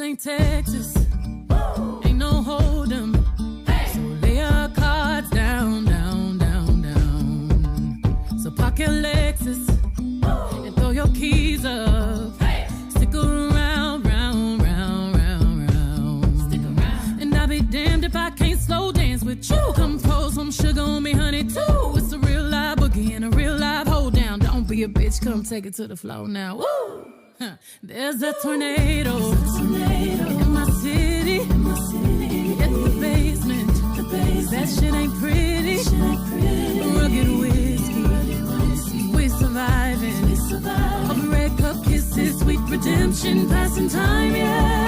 ain't Texas. Ain't no hold'em. So lay your cards down, down, down, down. So park your Lexus and throw your keys up. Stick around, round, round, round, round. Stick around. And I'll be damned if I can't slow dance with you. Come pour some sugar on me, honey, too. It's a real live boogie and a real live hold down. Don't be a bitch, come take it to the floor now. Woo! There's a tornado in my city. Hit the basement. That shit ain't pretty. Rugged whiskey. We surviving. Red cup kisses, sweet redemption, passing time, yeah.